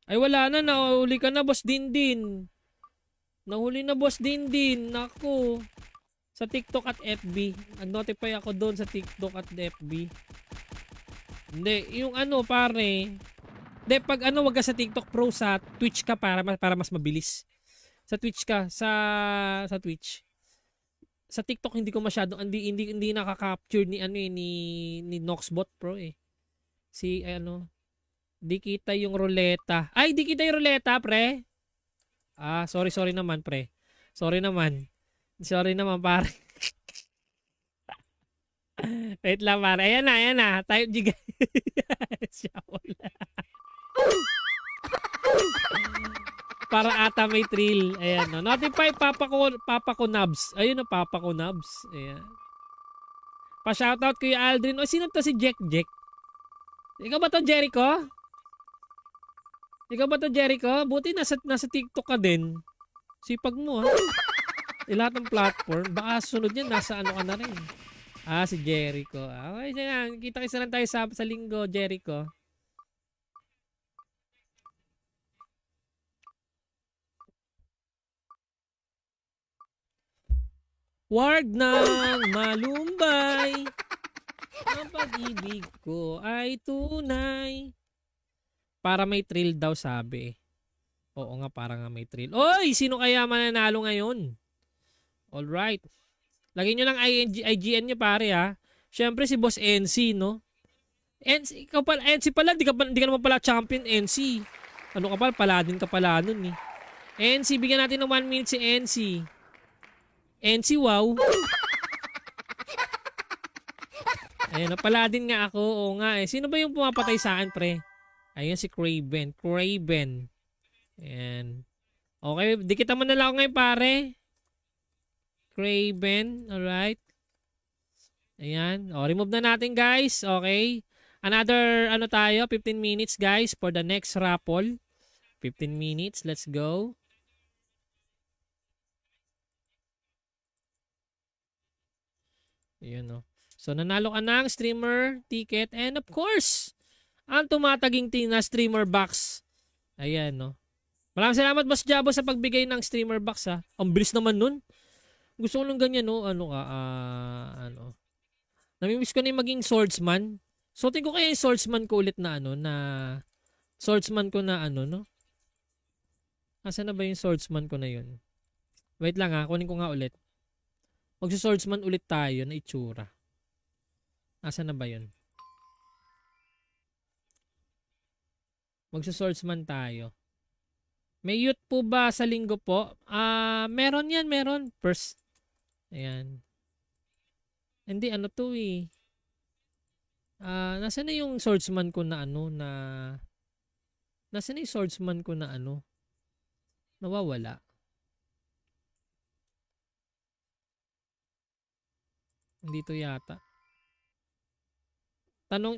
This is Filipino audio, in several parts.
Ay wala na, nahuli ka na boss Dindin. Nahuli na boss Dindin. Naku. Sa TikTok at FB. Nag-notify ako doon sa TikTok at FB. Hindi, yung ano pare. Hindi, pag ano wag ka sa TikTok Pro, sa Twitch ka para mas mabilis. Sa Twitch ka, sa Twitch. Sa TikTok hindi ko masyado hindi nakaka-capture ni ano ni Noxbot Pro eh. Si ano, di kita yung ruleta. Ay, di kita yung ruleta, pre. Ah, sorry naman, pre. Sorry naman. Sorry naman, pare. Wait lang, pare. Ayan na. Type G, guys. Para ata may thrill. Ayan, no. Notify Papa ko Nabs. Ayun na, Papa ko Nabs. Ayan. Pa-shoutout Kuya Aldrin. O, sino to si Jack? Ikaw ba to, Jericho? Ikaw ba to, Jericho? Buti nasa TikTok ka din. Sipag mo, ha? Lahat ng platform. Baka sunod yan, nasa ano ka na rin. Ah, si Jericho. Okay, yan. Kita-kisa lang tayo sa linggo, Jericho. Wag nang malumbay. Ang pag-ibig ko ay tunay. Para may thrill daw, sabi. Oo nga, para nga may thrill. Oy! Sino kaya mananalo ngayon? Alright. Lagyan nyo lang IGN nyo, pare, ha? Siyempre, si Boss NC, no? NC, ikaw pala, NC pala, di ka naman pala champion, NC. Ano ka pala? Paladin ka pala nun, eh. NC, bigyan natin ng 1 minute si NC. NC, wow. Ayun, paladin nga ako. Oo nga, eh. Sino ba yung pumapatay sa akin, pre? Ayun, si Craven. Ayan. Okay, di kita man na lang ako ngayon, pare. Craven, alright. Ayan. O, remove na natin, guys. Okay. Another, ano tayo, 15 minutes, guys, for the next raffle. 15 minutes. Let's go. Ayan, o. So, nanalo ka ng streamer ticket. And, of course, ang tumataginting na streamer box. Ayan, no. Maraming salamat, Boss Jabo, sa pagbigay ng streamer box, ha. Ang bilis naman nun. Gusto ko nung ganyan, no. Ano ka, ano. Namimiss ko na yung maging swordsman. So, tingin ko kaya yung swordsman ko ulit na, ano, na swordsman ko na, ano, no. Asa na ba yung swordsman ko na yun? Wait lang, ha. Kunin ko nga ulit. Magsa-swordsman ulit tayo na itsura. Asa na ba yun? Magsa-swordsman tayo. May youth po ba sa linggo po? Meron yan, meron. First. Ayan. Hindi, ano to eh. Nasaan na yung swordsman ko na ano, na... Nasaan na yung swordsman ko na ano? Nawawala. Hindi to yata.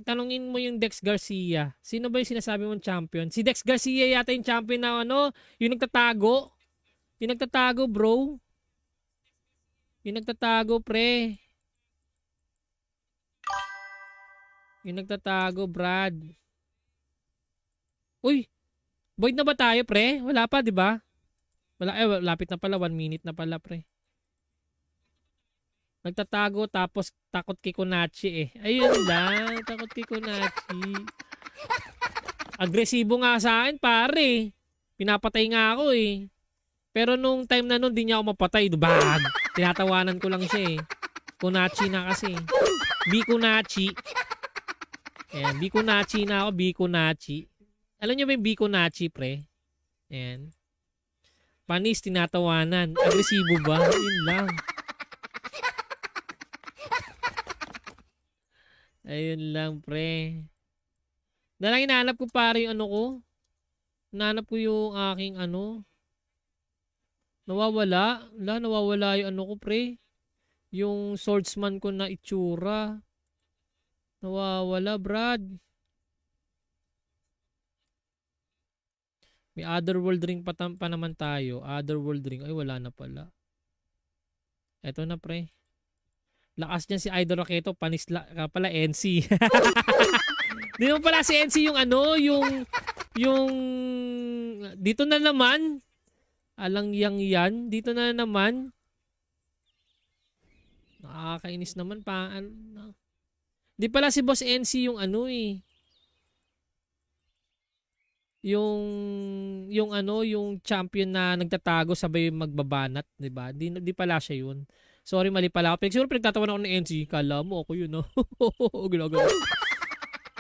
Tanungin mo yung Dex Garcia. Sino ba yung sinasabi mong champion? Si Dex Garcia yata yung champion na ano, yung nagtatago. Yung nagtatago, bro. Yung nagtatago, pre. Yung nagtatago, Brad. Uy, void na ba tayo, pre? Wala pa, di ba? Lapit na pala. 1 minute na pala, pre. Nagtatago tapos takot kay Kunachi eh. Ayun lang, takot kay Kunachi. Agresibo nga sa akin, pare. Pinapatay nga ako eh. Pero nung time na nun, di niya ako mapatay. Bag! Tinatawanan ko lang siya eh. Kunachi na kasi. Bikunachi. Ayan, Bikunachi na ako, Bikunachi. Alam niyo ba yung Bikunachi, pre? Ayan. Panis, tinatawanan. Agresibo ba? Yun lang. Ayun lang, pre. Dalang hinahanap ko pare yung ano ko. Hinahanap ko yung aking ano. Nawawala. Nawawala yung ano ko, pre. Yung swordsman ko na itsura. Nawawala, Brad. May otherworld ring pa naman tayo. Otherworld ring. Ay, wala na pala. Eto na, pre. Lakas niyan si Idol Raketo, panis pala NC. Di mo pala si NC yung ano, yung Dito na naman. Alang yang yan. Dito na naman. Nakakainis naman pa. Di pala si Boss NC yung ano eh. Yung ano, yung champion na nagtatago sabay magbabanat, 'di ba? Di pala siya yun. Sorry, mali pala ako. Siguro pinagtatawanan ako ng NC. Kala mo ako yun, no? Ginagawa.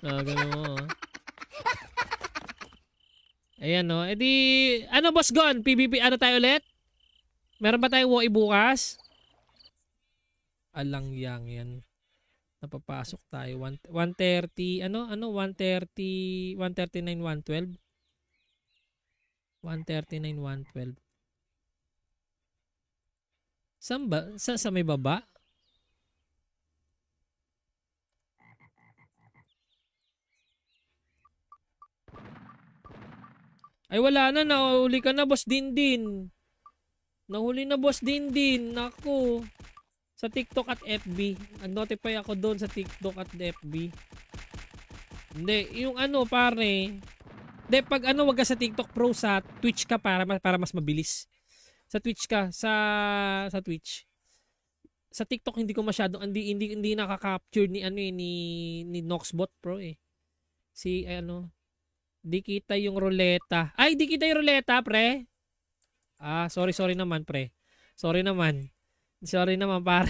Ganun. Ayan, no? E di, ano, Boss Gon? PvP, ano tayo ulit? Meron ba tayong WoE bukas? Alang yang yan. Napapasok tayo. 130, ano? 130, 139, 112? 139, 112. Saan ba? Sa may baba? Ay wala na, nahuli ka na, Boss Dindin. Nahuli na, Boss Dindin. Naku. Sa TikTok at FB. Nag-notify ako doon sa TikTok at FB. Hindi, yung ano pare. Hindi, pag ano, wag ka sa TikTok Pro, sa Twitch ka para mas mabilis. Sa Twitch ka, sa Twitch. Sa TikTok hindi ko masyado hindi nakaka-capture ni ano ni Noxbot Pro eh. Si ano, di kita yung ruleta. Ay, di kita yung ruleta, pre. Sorry naman, pre. Sorry naman, pare.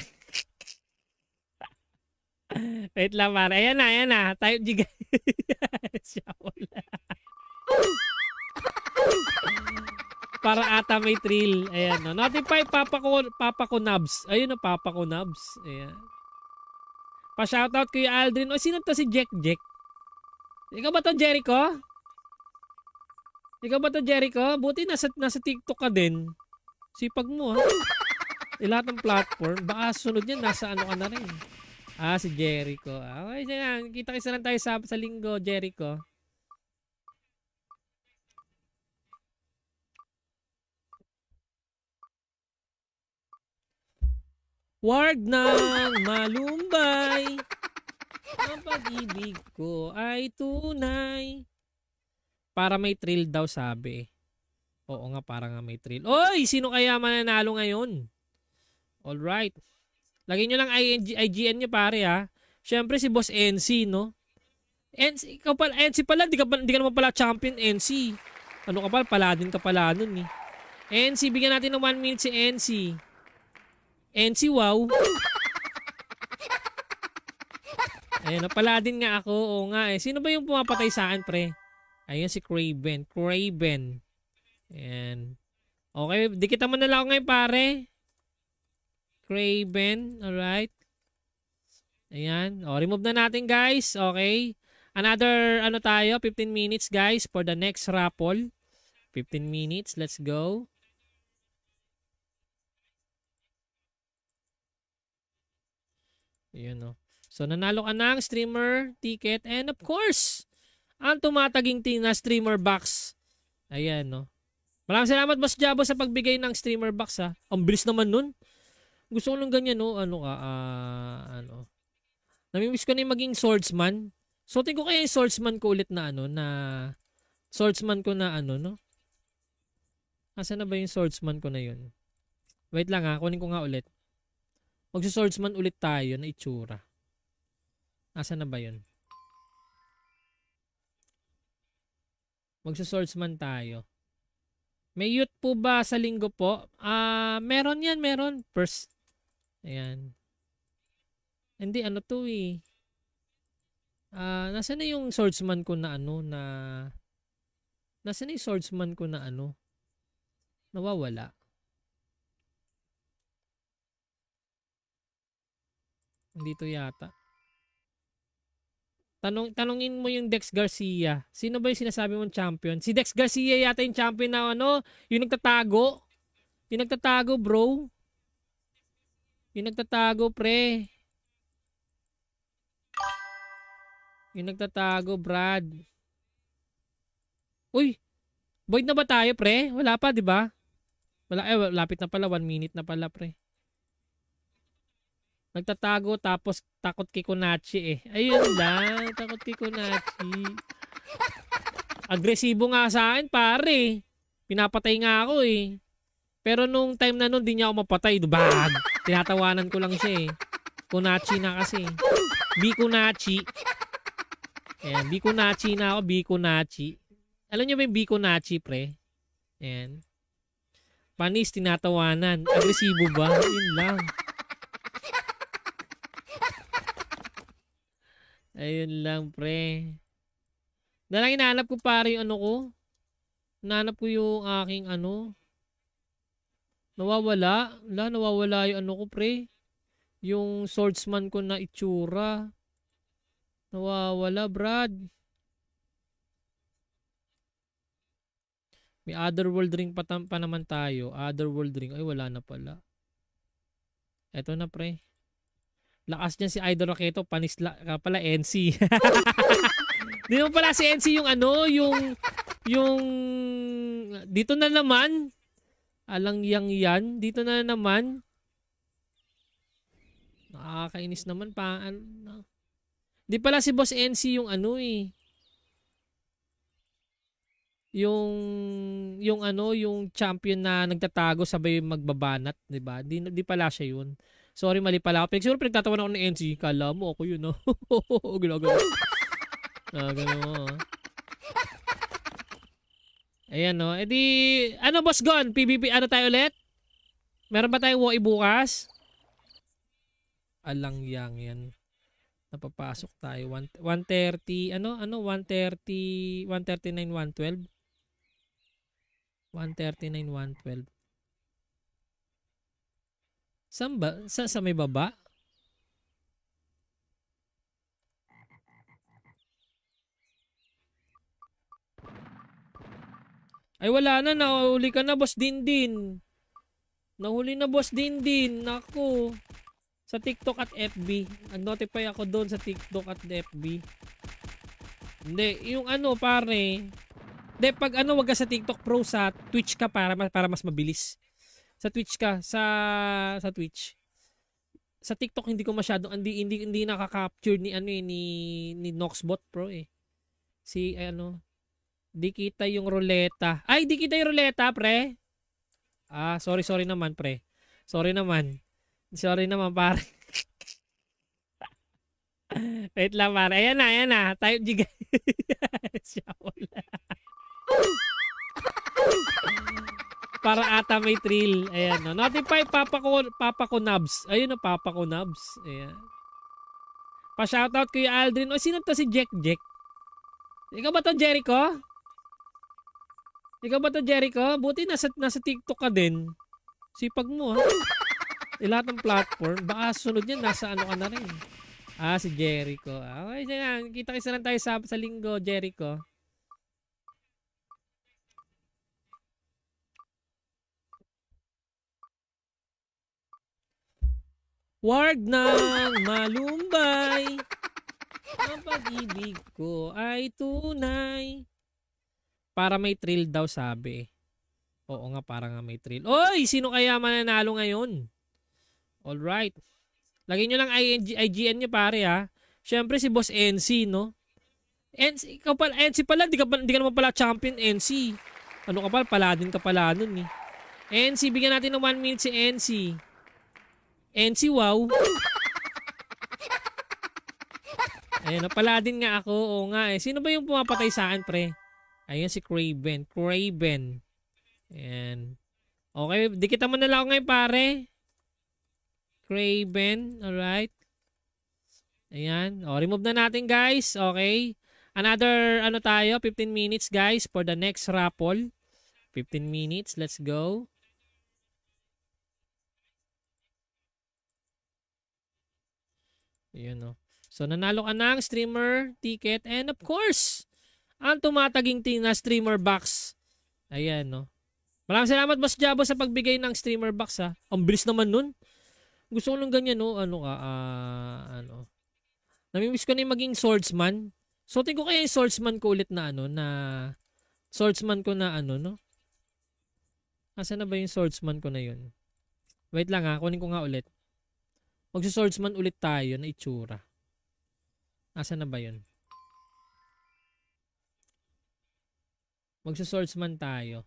Wait lang, pare. Ayan na. Type G guys. Para ata may thrill. Ayan, no. Notify Papa ko Nabs. Ayun na, Papa ko Nabs. Ayan. Pa-shoutout kay Aldrin. O, sino to si Jack? Ikaw ba to, Jericho? Buti nasa TikTok ka din. Sipag mo, ha? Lahat ng platform. Baka sunod yan, nasa ano ka na rin. Si Jericho. Okay, yan. Kita-kisa lang tayo sa linggo, Jericho. Wag nang malumbay. Ang pag-ibig ko ay tunay. Para may thrill daw, sabi. Oo nga, para nga may thrill. Oy! Sino kaya mananalo ngayon? Alright. Lagyan nyo lang IGN nyo, pare, ha. Siyempre si Boss NC, no? NC pala, di ka naman pala champion, NC. Ano ka pala? Paladin ka pala nun, eh. NC, bigyan natin ng 1 minute si NC. NC, wow. Ayun, paladin nga ako. Oo nga, eh. Sino ba yung pumapatay sa akin, pre? Ayun, si Craven. Ayan. Okay, dikita mo na lang ako ngayon, pare. Craven, alright. Ayan. Remove na natin, guys. Okay. Another, 15 minutes, guys, for the next raffle. 15 minutes. Let's go. Ayan, no. So, nanalo ka ng streamer ticket. And of course, ang tumataginting na streamer box. Ayan, no. Maraming salamat, Boss Jabo, sa pagbigay ng streamer box, ha. Ang bilis naman nun. Gusto ko nung ganyan, no. Namimiss ko na yung maging swordsman. So, tingin ko kaya yung swordsman ko ulit na, swordsman ko na, no. Asa na ba yung swordsman ko na yun? Wait lang, ha. Kunin ko nga ulit. Magsa-swordsman ulit tayo na itsura. Asa na ba yun? Magsa-swordsman tayo. May youth po ba sa linggo po? Meron yan, meron. First. Ayan. Hindi, ano to eh. Nasaan na yung swordsman ko na nasaan na yung swordsman ko na nawawala. Dito yata. Tanungin mo yung Dex Garcia. Sino ba yung sinasabi mong champion? Si Dex Garcia yata yung champion na yung nagtatago. Yung nagtatago, bro. Yung nagtatago, pre. Yung nagtatago, Brad. Uy, void na ba tayo, pre? Wala pa, di ba? Lapit na pala. 1 minute na pala, pre. Nagtatago tapos takot kay Kunachi eh. Ayun lang, takot kay Kunachi. Agresibo nga sa akin, pare. Pinapatay nga ako eh. Pero nung time na nun, di niya ako mapatay. Bag! Tinatawanan ko lang siya eh. Kunachi na kasi. Bikunachi. Ayan, Bikunachi na ako. Bikunachi. Alam niyo ba yung Bikunachi, pre? Ayan. Panis, tinatawanan. Agresibo ba? Yun lang. Ayun lang, pre. Dalang hinahanap ko pare yung ano ko. Hinahanap ko yung aking ano. Nawawala. Nawawala yung ano ko, pre. Yung swordsman ko na itsura. Nawawala, Brad. May otherworld ring pa naman tayo. Otherworld ring. Ay, wala na pala. Eto na, pre. Lakas niyan si Idol Raketo. Panis pala NC. Di mo pala si NC yung ano, yung dito na naman. Alang yan. Dito na naman. Nakakainis naman pa. Di pala si Boss NC yung ano eh. Yung ano, yung champion na nagtatago sabay magbabanat, 'di ba? Di pala siya yun. Sorry, mali pala ako. Siguro pinagtatawanan ako ng NC. Kala mo ako yun, no? Ginagawa. Gano'n mo. Ayan, no? E di, ano, Boss Gon? PvP, ano tayo ulit? Meron ba tayong WoE bukas? Alang yan. Napapasok tayo. 130, ano? 130, 139, 112? 139, 112. Saan ba? Sa may baba? Ay wala na, nahuli ka na Boss Dindin. Nahuli na Boss Dindin. Naku. Sa TikTok at FB. Nag-notify ako doon sa TikTok at FB. Hindi, yung ano pare. Hindi, pag ano wag ka sa TikTok Pro, sa Twitch ka para mas mabilis. Sa Twitch ka, sa Twitch. Sa TikTok hindi ko masyado hindi nakaka-capture ni ano ni Noxbot Pro eh. Si ano, di kita yung ruleta. Ay, di kita yung ruleta, pre. Sorry naman, pre. Sorry naman, pare. Wait lang, pare. Ayan na. Type G guys. Para ata may thrill. Ayan, no. Notify Papa ko Nabs. Ayun na, Papa ko Nabs. Ayan. Pa-shoutout kay Aldrin. O, sino to si Jack? Ikaw ba to, Jericho? Buti nasa TikTok ka din. Sipag mo, ha? Lahat ng platform. Baka sunod yan, nasa ano ka na rin. Si Jericho. Okay, yan. Kita-kisa lang tayo sa linggo, Jericho. Wag nang malumbay. Ang pag-ibig ko ay tunay. Para may thrill daw, sabi. Oo nga, para nga may thrill. Oy! Sino kaya mananalo ngayon? Alright. Lagyan nyo lang IGN nyo, pare, ha? Siyempre, si Boss NC, no? NC, NC pala, di ka naman pala champion, NC. Ano ka pala? Paladin ka pala nun, eh. NC, bigyan natin ng 1 minute si NC. NC, wow. Ayun, paladin nga ako. Oo nga, eh. Sino ba yung pumapatay sa akin, pre? Ayun, si Craven. Ayan. Okay, dikita mo na lang ako ngayon, pare. Craven, alright. Ayan. Remove na natin, guys. Okay. Another, 15 minutes, guys, for the next raffle. 15 minutes. Let's go. Ayan, no. So, nanalo ka ng streamer ticket. And of course, ang tumataging na streamer box. Ayan, no. Maraming salamat, Boss Jabo, sa pagbigay ng streamer box, ha. Ang bilis naman nun. Gusto ko nung ganyan, no. Namimiss ko na yung maging swordsman. So, tingin ko kaya yung swordsman ko ulit na swordsman ko na no. Asa na ba yung swordsman ko na yun? Wait lang, ha. Kunin ko nga ulit. Magsa-swordsman ulit tayo na itsura. Asa na ba yun? Magsa-swordsman tayo.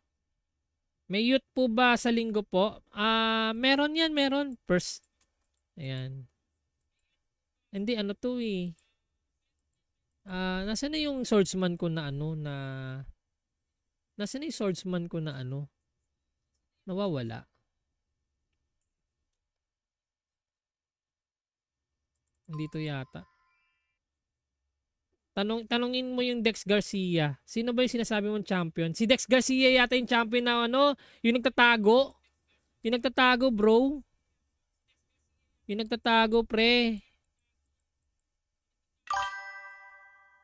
May youth po ba sa linggo po? Meron yan, meron. First. Ayan. Hindi, ano to eh. Nasaan na yung swordsman ko na ano na... Nasaan na yung swordsman ko na ano? Nawawala. Dito yata. Tanungin mo yung Dex Garcia. Sino ba yung sinasabi mong champion? Si Dex Garcia yata yung champion na ano, yung nagtatago. Yung nagtatago, bro. Yung nagtatago, pre.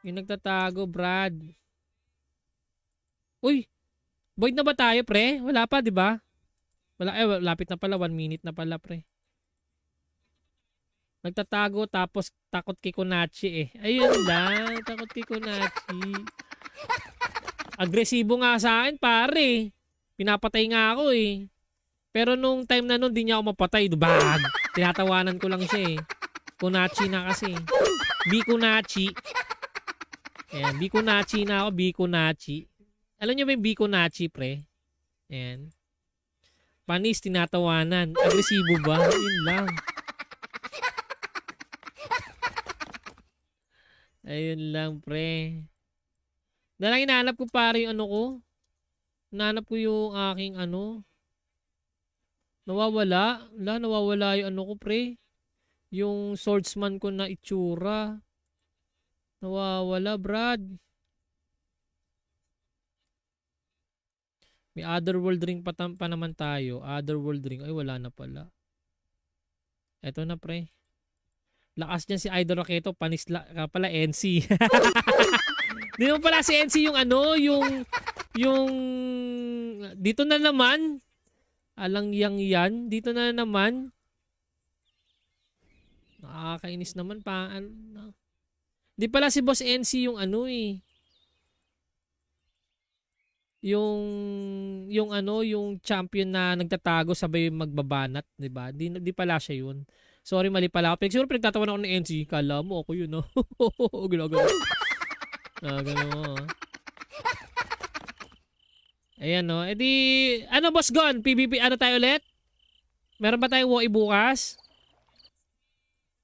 Yung nagtatago, Brad. Uy, void na ba tayo, pre? Wala pa, di ba? Wala, lapit na pala. 1 minute na pala, pre. Nagtatago tapos takot kay Kunachi eh. Ayun lang, takot kay Kunachi. Agresibo nga sa akin, pare. Pinapatay nga ako eh. Pero nung time na nun, di niya ako mapatay. Bag! Tinatawanan ko lang siya eh. Kunachi na kasi. Bikunachi. Ayan, Bikunachi na ako, Bikunachi. Alam niyo ba yung Bikunachi, pre? Ayan. Panis, tinatawanan. Agresibo ba? Yun lang. Ayun lang, pre. Dalang hinahanap ko pare yung ano ko. Hinahanap ko yung aking ano. Nawawala. Nawawala yung ano ko, pre. Yung swordsman ko na itsura. Nawawala, Brad. May otherworld ring pa naman tayo. Otherworld ring. Ay, wala na pala. Eto na, pre. Lakas niyan si Idol Raketo, panis pala NC. Di mo pala si NC yung ano, yung dito na naman. Alang yan, dito na naman. Nakakainis naman pa. Di pala si Boss NC yung ano eh. Yung ano, yung champion na nagtatago sabay magbabanat, di ba? Di pala siya yun. Sorry, mali pala ako. Siguro pinagtatawan ako ng NC. Kala mo ako yun, no? Ginagawa. Gano'n mo. Ayan, no? E di, ano, Boss Gon? PvP, ano tayo ulit? Meron ba tayong WoE bukas?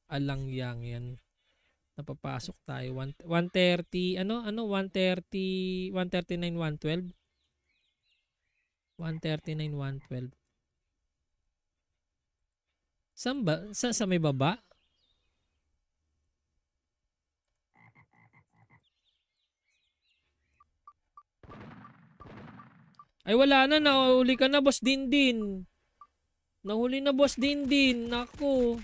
Alang yan. Napapasok tayo. 130, ano? 130, 139, 112? 139, 112. Saan ba? Sa may baba? Ay wala na, nahuli ka na Boss Dindin. Nahuli na Boss Dindin. Naku.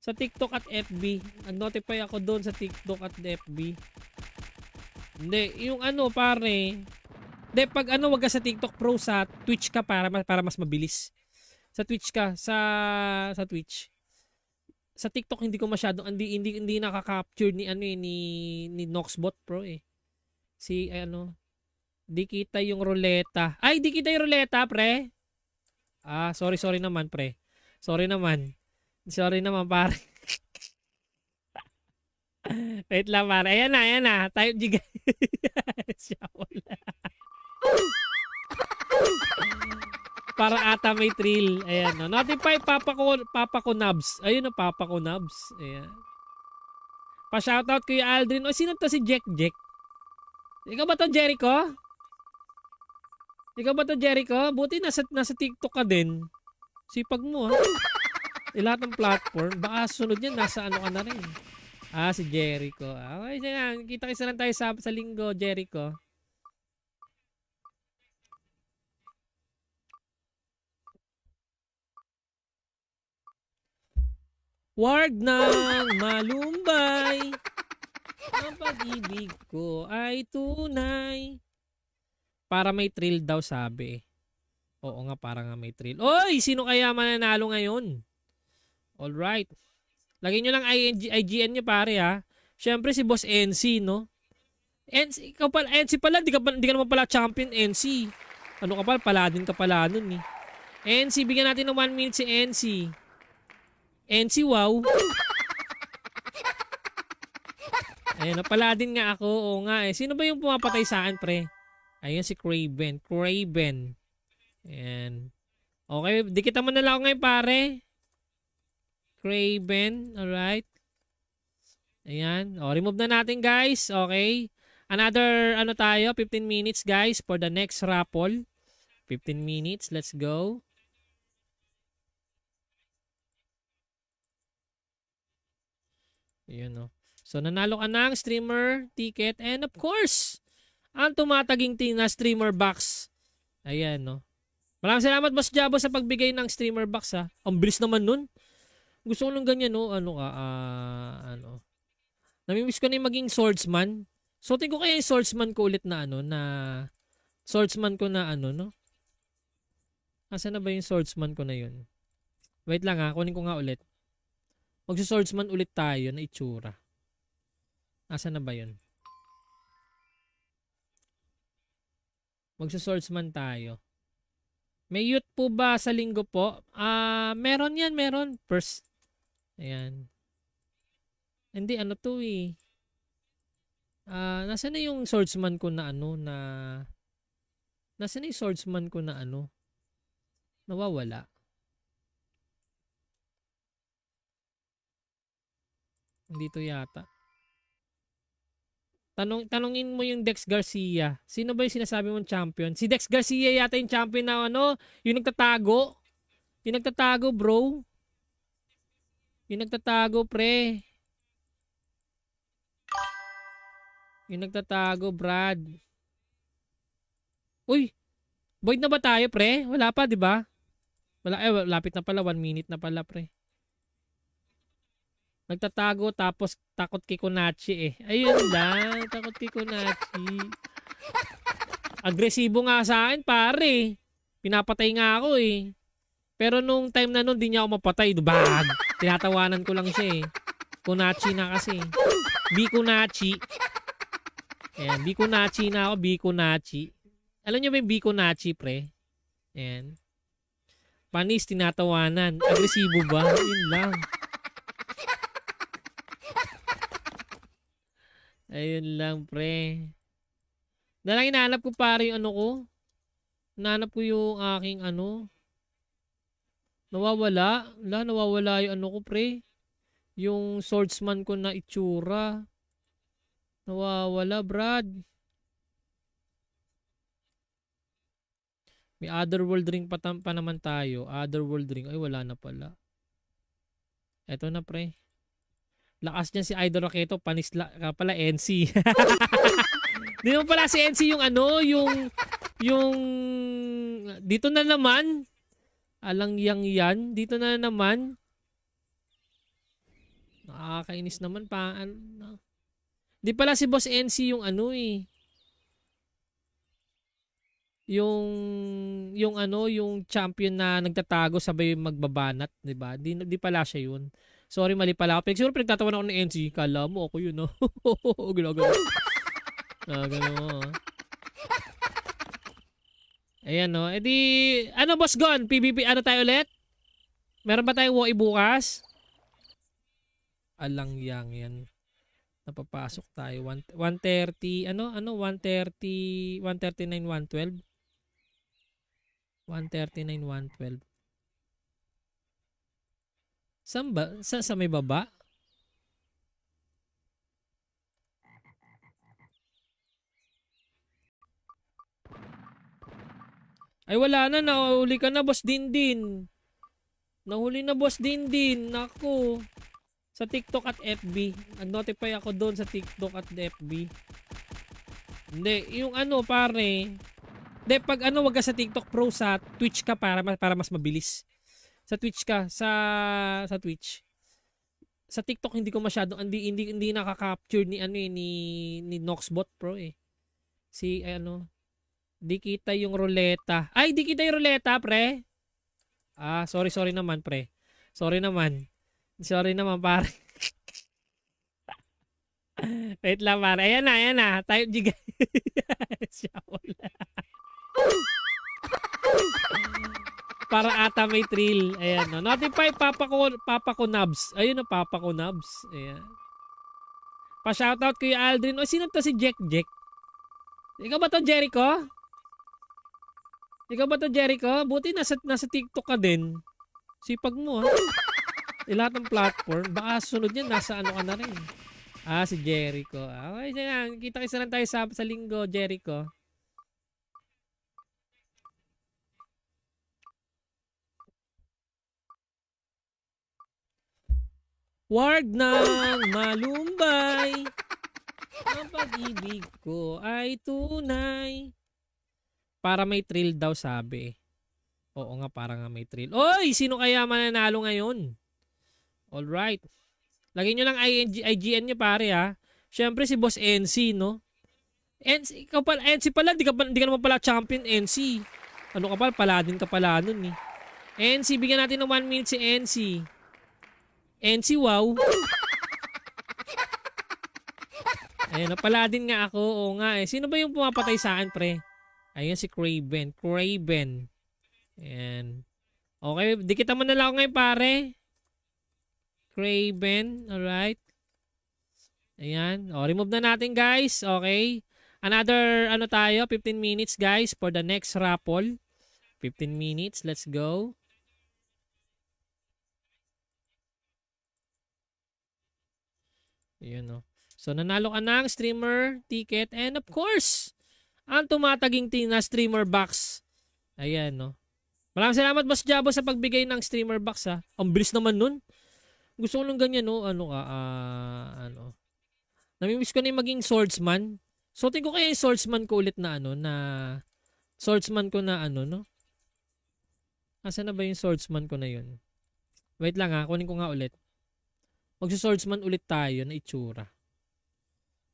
Sa TikTok at FB. Nag-notify ako doon sa TikTok at FB. Hindi, yung ano pare. Hindi, pag ano wag ka sa TikTok Pro, sa Twitch ka para mas mabilis. Sa Twitch ka, sa Twitch. Sa TikTok hindi ko masyadong hindi nakaka-capture ni ano ni Noxbot Pro eh. Si ano, di kita yung ruleta. Ay, di kita yung ruleta, pre. Sorry naman, pre. Sorry naman, pare. Wait lang, pare. Ayan na. Type G guys. Para ata may thrill. Ayan, no. Notify Papa ko Nabs. Ayun na, Papa ko Nabs. Ayan. Pa-shoutout kay Aldrin. O, sino to si Jack? Ikaw ba to, Jericho? Buti nasa TikTok ka din. Sipag mo, ha? Lahat ng platform. Baka sunod yan, nasa ano ka na rin. Si Jericho. Okay, yan. Kita-kisa lang tayo sa linggo, Jericho. Wag nang malumbay. Ang pag-ibig ko ay tunay. Para may thrill daw, sabi. Oo nga, para nga may thrill. Oy! Sino kaya mananalo ngayon? Alright. Lagyan nyo lang IGN nyo, pare, ha? Siyempre, si Boss NC, no? NC pala, di ka naman pala champion, NC. Ano ka pala? Paladin ka pala nun, eh. NC, bigyan natin ng 1 minute si NC. NC, wow. Ayun, paladin nga ako. Oo nga, eh. Sino ba yung pumapatay sa akin, pre? Ayun, si Craven. Ayan. Okay, dikita mo na lang ako ngayon, pare. Craven, alright. Ayan. O, remove na natin, guys. Okay. Another, ano tayo, 15 minutes, guys, for the next raffle. 15 minutes. Let's go. Ayan, o. So, nanalo ka ng streamer ticket. And of course, ang tumataging na streamer box. Ayan, no. Maraming salamat, Boss Jabo, sa pagbigay ng streamer box, ha. Ang bilis naman nun. Gusto ko nung ganyan, no. Ano ka, ano. Namimiss ko na yung maging swordsman. So, tingin ko kaya yung swordsman ko ulit na, ano, na swordsman ko na, ano, no. Asa na ba yung swordsman ko na yun? Wait lang, ha. Kunin ko nga ulit. Magsa-swordsman ulit tayo na itsura. Asa na ba yun? Magsa-swordsman tayo. May youth po ba sa linggo po? Meron yan, meron. First. Ayan. Hindi, ano to eh. Nasaan na yung swordsman ko na ano na... Nasaan na yung swordsman ko na ano? Nawawala. Dito yata. Tanungin mo yung Dex Garcia. Sino ba yung sinasabi mong champion? Si Dex Garcia yata yung champion na ano, yung nagtatago. Yung nagtatago, bro. Yung nagtatago, pre. Yung nagtatago, Brad. Uy, void na ba tayo, pre? Wala pa, di ba? Wala, lapit na pala. 1 minute na pala, pre. Nagtatago tapos takot kay Kunachi eh. Ayun lang, takot kay Kunachi. Agresibo nga sa akin, pare. Pinapatay nga ako eh. Pero nung time na nun, di niya ako mapatay. Bag! Tinatawanan ko lang siya eh. Kunachi na kasi. Bikunachi. Ayan, Bikunachi na ako, Bikunachi. Alam niyo ba yung Bikunachi, pre? Ayan. Panis, tinatawanan. Agresibo ba? Yun lang. Ayun lang, pre. Dalang hinahanap ko pare yung ano ko. Hinahanap ko yung aking ano. Nawawala. Nawawala yung ano ko, pre. Yung swordsman ko na itsura. Nawawala, Brad. May otherworld ring pa naman tayo. Otherworld ring. Ay, wala na pala. Eto na, pre. Lakas niya si Idol Raketo, panis pala NC. Di naman pala si NC yung ano, yung dito na naman. Alang yan, dito na naman. Nakakainis naman pa. Di pala si Boss NC yung ano eh. Yung ano, yung champion na nagtatago sabay magbabanat, di ba? Di pala siya yun. Sorry, mali pala ako. Siguro pinagtatawan ako ng NC. Kala mo ako yun, no? Ginagawa. Gano'n. Ayan, no? E di, ano, Boss Gon? PvP, ano tayo ulit? Meron ba tayong WoE bukas? Alang yan. Napapasok tayo. 130, ano? 130, 139, 112? 139, 112. Saan ba? Sa may baba? Ay wala na, nahuli ka na, Boss Dindin. Nahuli na, Boss Dindin. Naku. Sa TikTok at FB. Nag-notify ako doon sa TikTok at FB. Hindi, yung ano pare. Hindi, pag ano, wag ka sa TikTok Pro, sa Twitch ka para mas mabilis. Sa Twitch ka, sa Twitch. Sa TikTok hindi ko masyadong hindi nakaka-capture ni ano ni Noxbot Pro eh. Si ano, di kita yung ruleta. Ay, di kita yung ruleta, pre. Sorry naman, pre. Sorry naman, pare. Wait lang, pare. Ayan na. Type G. Para ata may thrill. Ayan, no. Notify Papa ko Nabs. Ayun na, Papa ko Nabs. Ayan. Pa-shoutout kay Aldrin. O, sino to si Jack? Ikaw ba to, Jericho? Ikaw ba to, Jericho? Buti nasa TikTok ka din. Sipag mo, ha? Lahat ng platform. Baka sunod yan, nasa ano ka na rin. Ah, si Jericho. Okay, sige. Kita-kisa lang tayo sa linggo, Jericho. Wag nang malumbay. Ang pag-ibig ko ay tunay. Para may thrill daw, sabi. Oo nga, para nga may thrill. Oy! Sino kaya mananalo ngayon? Alright. Lagyan nyo lang IGN nyo, pare, ha. Siyempre si Boss NC, no? NC, ikaw pala, NC pala, di ka naman pala champion, NC. Ano ka pala? Paladin ka pala nun, eh. NC, bigyan natin ng 1 minute si NC. NC, wow. Ayun, paladin nga ako. Oo nga, eh. Sino ba yung pumapatay sa akin, pre? Ayun, si Craven. Craven. Ayan. Okay, dikita mo na lang ako ngayon, pare. Craven, alright. Ayan. O, remove na natin, guys. Okay. Another, ano tayo, 15 minutes, guys, for the next raffle. 15 minutes. Let's go. Ayan, o. So, nanalo ka ng streamer ticket. And of course, ang tumataging na streamer box. Ayan, no. Maraming salamat, Boss Jabo, sa pagbigay ng streamer box, ha. Ang bilis naman nun. Gusto ko nung ganyan, no. Ano. Namimiss ko na yung maging swordsman. So, tingin ko kaya yung swordsman ko ulit na ano, na swordsman ko na ano, no? Asa na ba yung swordsman ko na yun? Wait lang, ha. Kunin ko nga ulit. Magsa-swordsman ulit tayo na itsura.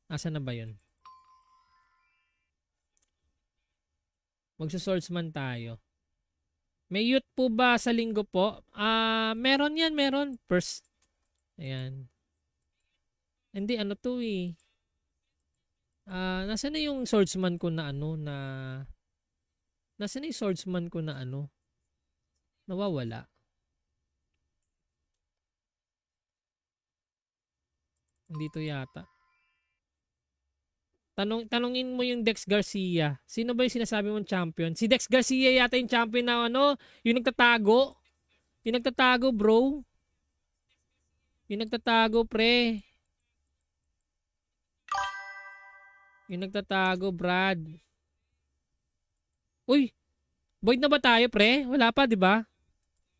Asa na ba yun? Magsa-swordsman tayo. May youth po ba sa linggo po? Meron yan, meron. First. Ayan. Hindi, ano to eh. Nasaan na yung swordsman ko na ano, na... Nasaan na yung swordsman ko na ano? Nawawala. Hindi to yata. Tanungin mo yung Dex Garcia. Sino ba yung sinasabi mong champion? Si Dex Garcia yata yung champion na ano, yung nagtatago. Yung nagtatago, bro. Yung nagtatago, pre. Yung nagtatago, Brad. Uy, void na ba tayo, pre? Wala pa, di ba?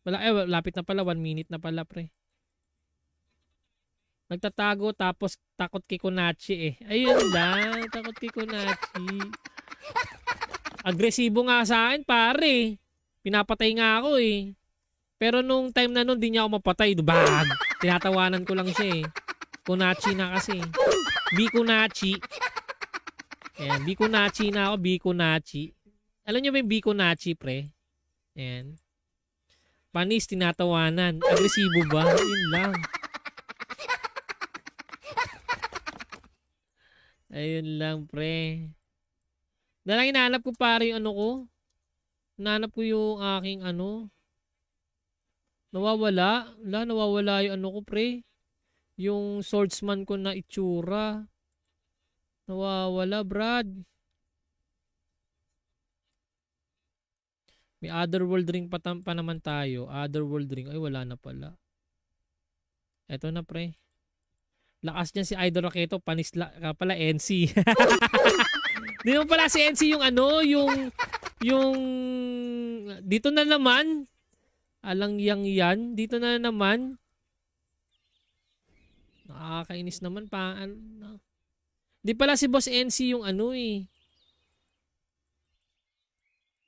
Wala, lapit na pala. 1 minute na pala, pre. Nagtatago tapos takot kay Kunachi eh. Ayun lang, takot kay Kunachi. Agresibo nga sa akin, pare. Pinapatay nga ako eh. Pero nung time na nun, di niya ako mapatay. Bag! Tinatawanan ko lang siya eh. Kunachi na kasi. Bikunachi. Ayan, Bikunachi na ako, Bikunachi. Alam niyo ba yung Bikunachi, pre? Ayan. Panis, tinatawanan. Agresibo ba? Yun lang. Ayun lang, pre. Dalang hinahanap ko pare yung ano ko. Hinahanap ko yung aking ano. Nawawala. Nawawala yung ano ko, pre. Yung swordsman ko na itsura. Nawawala, Brad. May otherworld ring pa naman tayo. Otherworld ring. Ay, wala na pala. Eto na, pre. Lakas niyan si Idol Raketo. Panis pala NC. Di naman pala si NC yung ano, yung dito na naman. Alang yan. Dito na naman. Nakakainis naman pa. Di pala si Boss NC yung ano eh.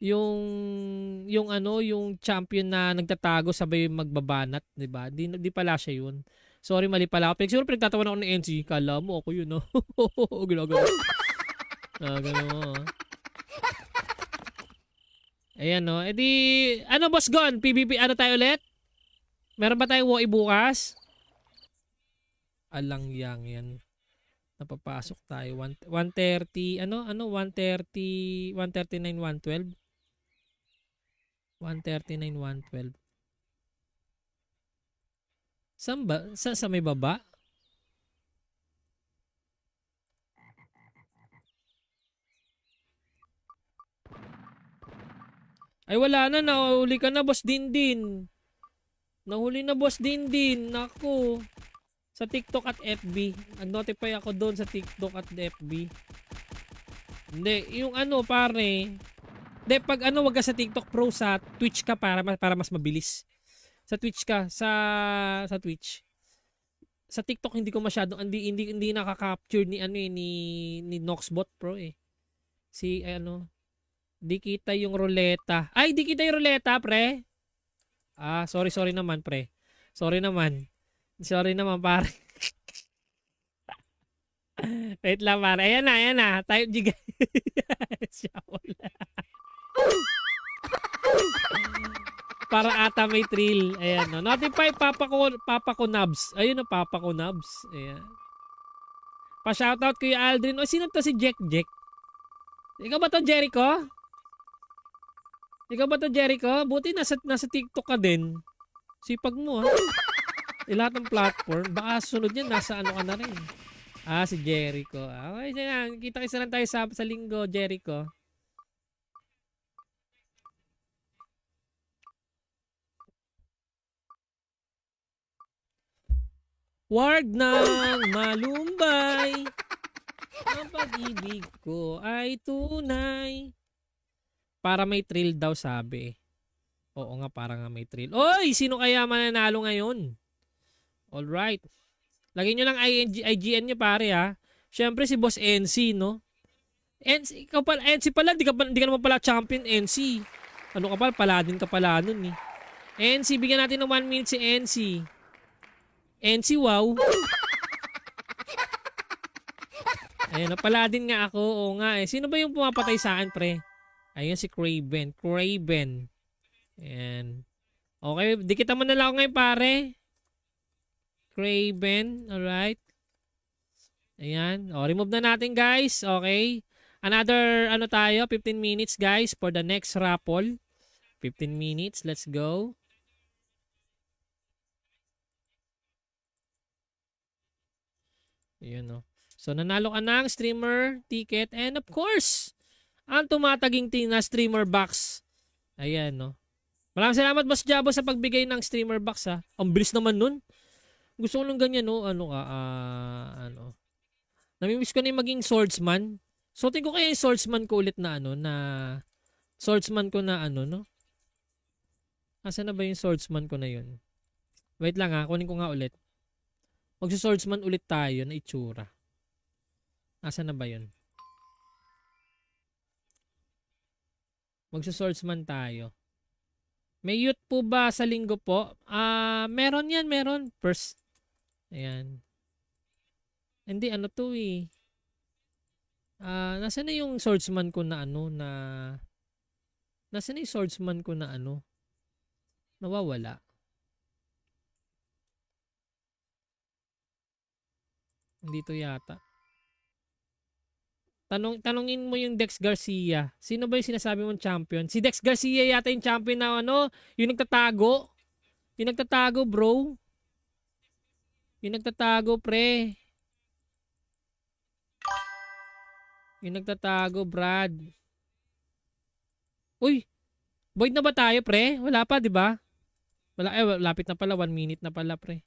Yung ano, yung champion na nagtatago sabay magbabanat, 'di ba? Di pala siya yun. Sorry, mali pala ako. Siguro pinagtatawanan ako ng NC. Kala mo ako yun, no? Ginagawa. Gano'n mo. Ayan, no? E di, ano, Boss Gon? PvP, ano tayo ulit? Meron ba tayong WoE bukas? Alang yan. Napapasok tayo. 130, ano? 130, 139, 112? 139, 112. Saan ba? Sa may baba? Ay wala na, nahuli ka na boss Dindin. Nahuli na boss Dindin. Naku. Sa TikTok at FB. Nag-notify ako doon sa TikTok at FB. Hindi, yung ano pare. Hindi, pag ano wag ka sa TikTok Pro, sa Twitch ka para mas mabilis. Sa Twitch ka, sa Twitch. Sa TikTok hindi ko masyadong hindi nakaka-capture ni ano ni Noxbot Pro eh. Si ano, di kita yung ruleta. Ay, di kita yung ruleta, pre. Ah, sorry naman, pre. Sorry naman, pare. Wait lang, pare. Ayan na. Type G guys. Para ata may thrill. Ayan, no. Notify Papa ko Nabs. Ayun na, Papa ko Nabs. Ayan. Pa-shoutout kay Aldrin. O, sino to si Jack? Ikaw ba to, Jericho? Buti nasa TikTok ka din. Sipag mo, ha? Lahat ng platform. Baka sunod yan, nasa ano ka na rin. Ah, si Jericho. Okay, yan. Kita-kisa lang tayo sa linggo, Jericho. Wag nang malumbay. Ang pag-ibig ko ay tunay. Para may thrill daw, sabi. Oo nga, para nga may thrill. Oy, sino kaya mananalo ngayon? Alright. Lagyan nyo lang IGN nyo, pare, ha. Siyempre si Boss NC, no? NC pala, di ka naman pala champion NC. Ano ka pala? Paladin ka pala nun, eh. NC, bigyan natin ng 1 minute si NC. NC, wow. Ayun, paladin nga ako. Oo nga, eh. Sino ba yung pumapatay sa akin, pre? Ayun, si Craven. Ayan. Okay, dikita mo na lang ako ngayon, pare. Craven, alright. Ayan. O, remove na natin, guys. Okay. Another, 15 minutes, guys, for the next raffle. 15 minutes. Let's go. Ayan, no. So, nanalo ka ng streamer ticket. And of course, ang tumataging na streamer box. Ayan, no. Maraming salamat, Boss Jabo, sa pagbigay ng streamer box, ha. Ang bilis naman nun. Gusto ko nung ganyan, no. Namimiss ko na yung maging swordsman. So, tingin ko kaya yung swordsman ko ulit na, swordsman ko na, no. Asa na ba yung swordsman ko na yun? Wait lang, ha. Kunin ko nga ulit. Magsa-swordsman ulit tayo na itsura. Asa na ba yun? Magsa-swordsman tayo. May youth po ba sa linggo po? Meron yan, meron. First. Ayan. Hindi, ano to eh. Nasa na yung swordsman ko na nasa na yung swordsman ko na nawawala. Dito yata. Tanungin mo yung Dex Garcia. Sino ba yung sinasabi mong champion? Si Dex Garcia yata yung champion na yung nagtatago. Yung nagtatago, bro. Yung nagtatago, pre. Yung nagtatago, Brad. Uy, void na ba tayo, pre? Wala pa, di ba? Lapit na pala. 1 minute na pala, pre.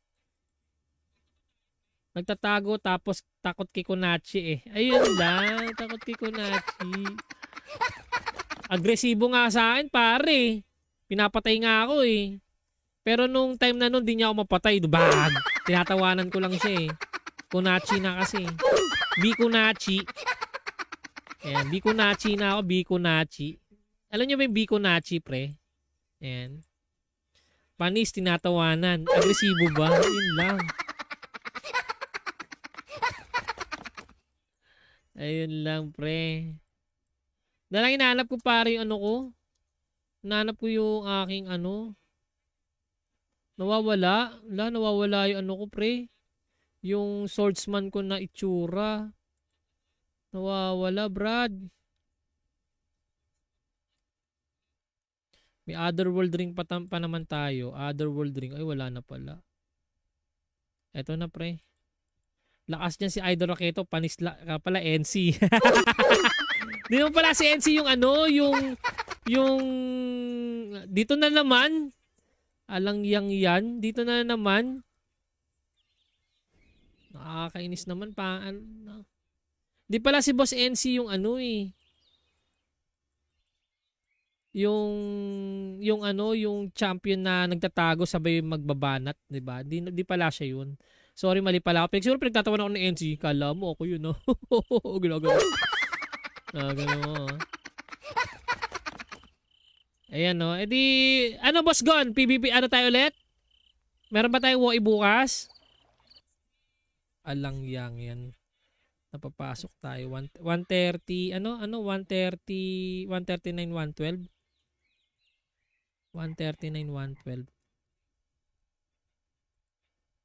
Nagtatago tapos takot kay Kunachi eh. Ayun lang, takot kay Kunachi. Agresibo nga sa akin, pare. Pinapatay nga ako eh. Pero nung time na nun, di niya ako mapatay. Dubag! Tinatawanan ko lang siya eh. Kunachi na kasi. Bikunachi. Ayan, Bikunachi na ako, Bikunachi. Alam niyo ba yung Bikunachi, pre? Ayan. Panis, tinatawanan. Agresibo ba? Yun lang. Ayun lang, pre. Dalang hinahanap ko pare yung ko. Hinahanap ko yung aking Nawawala. Nawawala yung ko, pre. Yung swordsman ko na itsura. Nawawala, Brad. May otherworld ring pa naman tayo. Otherworld ring. Ay, wala na pala. Eto na, pre. Lakas niyan si Idol Raketo, panis pala NC. Di mo pala si NC yung yung Dito na naman. Alang yan. Dito na naman. Nakakainis naman pa. Di pala si Boss NC yung ano eh. Yung champion na nagtatago sabay magbabanat, 'di ba? Di pala siya yun. Sorry, mali pala ako. Siguro pinagtatawanan ako ng NC. Kala mo ako yun, no? Ginagawa. Gano'n mo. Ayan, no? E di, ano, Boss Gon? PvP, ano tayo ulit? Meron ba tayong WoE bukas? Alang yan. Napapasok tayo. 130, ano? 130, 139, 112? 139, 112.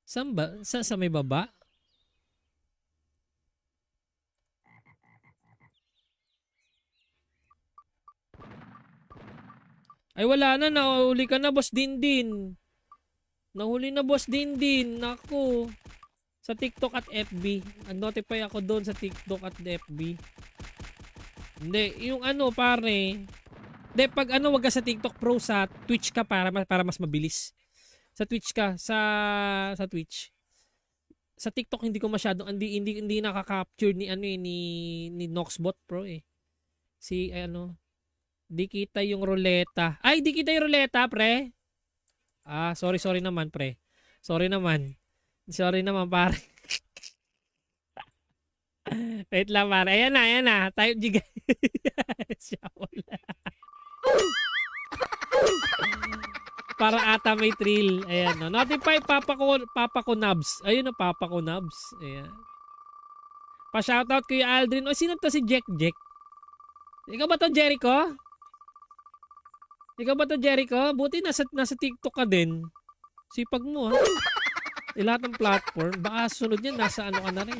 Saan ba? Sa may baba? Ay wala na, nahuli ka na, Boss Dindin. Nahuli na, Boss Dindin. Naku. Sa TikTok at FB. Nag-notify ako doon sa TikTok at FB. Hindi, yung ano pare. Hindi, pag ano, wag ka sa TikTok Pro, sa Twitch ka para mas mabilis. Sa Twitch ka, sa Twitch. Sa TikTok hindi ko masyado hindi nakaka-capture ni ano eh, ni Noxbot Pro eh. Si ano, di kita yung ruleta. Ay, di kita yung ruleta, pre. Sorry naman, pre. Sorry naman, pare. Wait lang, pare. Ayan na. Type G guys. Siya wala. Para ata may thrill. Ayan, no. Notify Papa ko Nubs. Ayun na, Papa ko Nubs. Ayan. Pa-shoutout kay Aldrin. O, sino to si Jack? Ikaw ba to, Jericho? Buti nasa TikTok ka din. Sipag mo, ha? Lahat ng platform. Baka sunod yan, nasa ano ka na rin.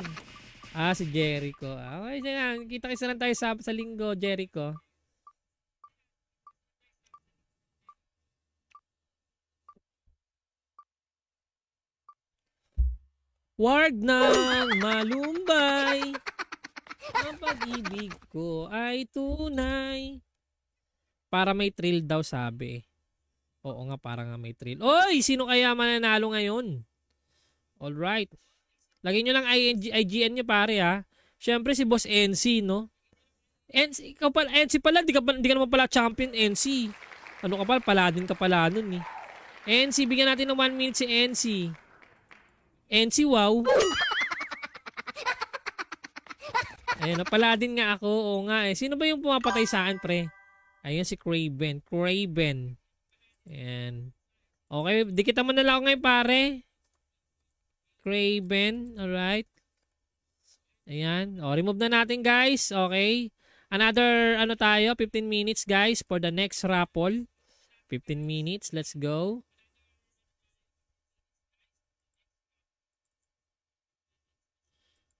Si Jericho. Okay, yan. Kita-kisa lang tayo sa linggo, Jericho. Wag nang malumbay. Ang pag-ibig ko ay tunay. Para may thrill daw, sabi. Oo nga, para nga may thrill. Oy! Sino kaya mananalo ngayon? Alright. Lagyan nyo lang IGN nyo, pare, ha. Siyempre si Boss NC, no? NC pala. Di ka naman pala champion, NC. Ano ka pala? Paladin ka pala nun, eh. NC, bigyan natin ng 1 minute si NC. NC, wow. Ayun, paladin nga ako. Oo nga eh. Sino ba yung pumapatay sa akin, pre? Ayun, si Craven. Ayan. Okay, dikita mo na lang ngayon, pare. Craven, alright. Ayan. Remove na natin, guys. Okay. Another, 15 minutes, guys, for the next raffle. 15 minutes. Let's go.